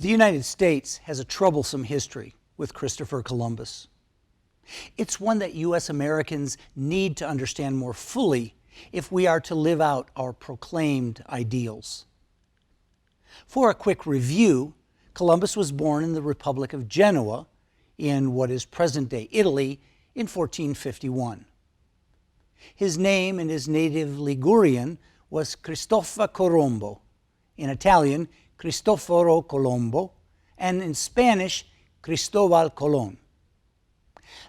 The United States has a troublesome history with Christopher Columbus. It's one that U.S. Americans need to understand more fully if we are to live out our proclaimed ideals. For a quick review, Columbus was born in the Republic of Genoa in what is present-day Italy in 1451. His name in his native Ligurian was Cristoforo Colombo, in Italian Cristoforo Colombo, and in Spanish Cristobal Colon.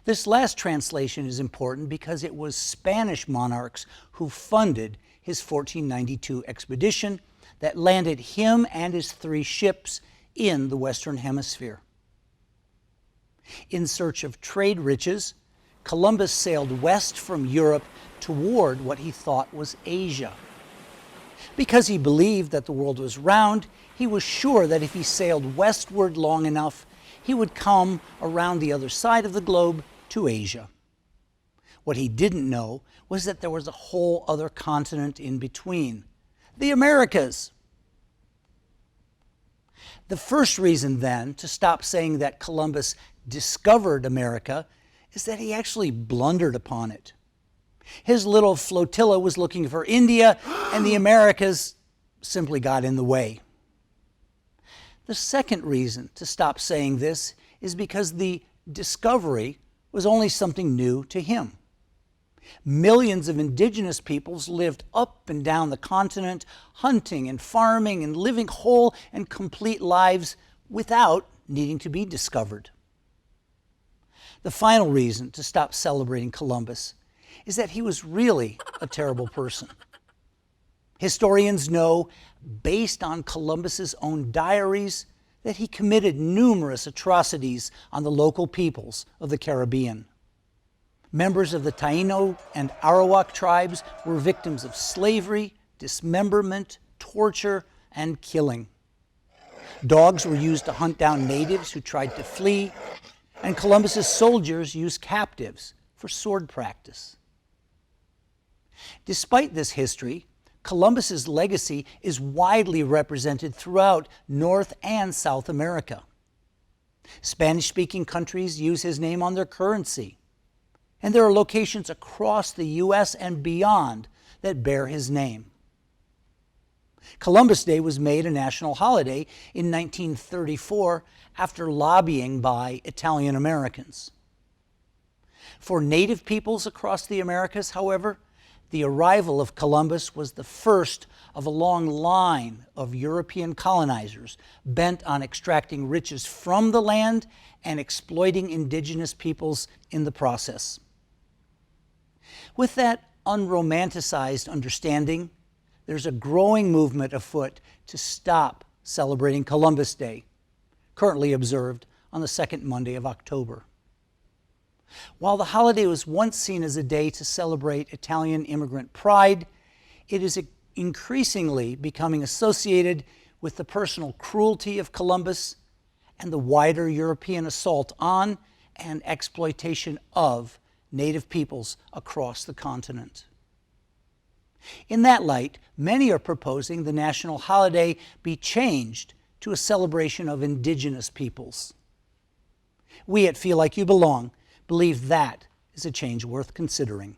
This last translation is important because it was Spanish monarchs who funded his 1492 expedition that landed him and his 3 ships in the Western Hemisphere. In search of trade riches, Columbus sailed west from Europe toward what he thought was Asia. Because he believed that the world was round, he was sure that if he sailed westward long enough, he would come around the other side of the globe to Asia. What he didn't know was that there was a whole other continent in between, the Americas. The first reason, then, to stop saying that Columbus discovered America is that he actually blundered upon it. His little flotilla was looking for India, and the Americas simply got in the way. The second reason to stop saying this is because the discovery was only something new to him. Millions of indigenous peoples lived up and down the continent, hunting and farming and living whole and complete lives without needing to be discovered. The final reason to stop celebrating Columbus is that he was really a terrible person. Historians know, based on Columbus's own diaries, that he committed numerous atrocities on the local peoples of the Caribbean. Members of the Taino and Arawak tribes were victims of slavery, dismemberment, torture, and killing. Dogs were used to hunt down natives who tried to flee, and Columbus's soldiers used captives for sword practice. Despite this history, Columbus's legacy is widely represented throughout North and South America. Spanish-speaking countries use his name on their currency, and there are locations across the U.S. and beyond that bear his name. Columbus Day was made a national holiday in 1934 after lobbying by Italian Americans. For native peoples across the Americas, however, the arrival of Columbus was the first of a long line of European colonizers bent on extracting riches from the land and exploiting indigenous peoples in the process. With that unromanticized understanding, there's a growing movement afoot to stop celebrating Columbus Day, currently observed on the second Monday of October. While the holiday was once seen as a day to celebrate Italian immigrant pride, it is increasingly becoming associated with the personal cruelty of Columbus and the wider European assault on and exploitation of native peoples across the continent. In that light, many are proposing the national holiday be changed to a celebration of indigenous peoples. We at Feel Like You Belong believe that is a change worth considering.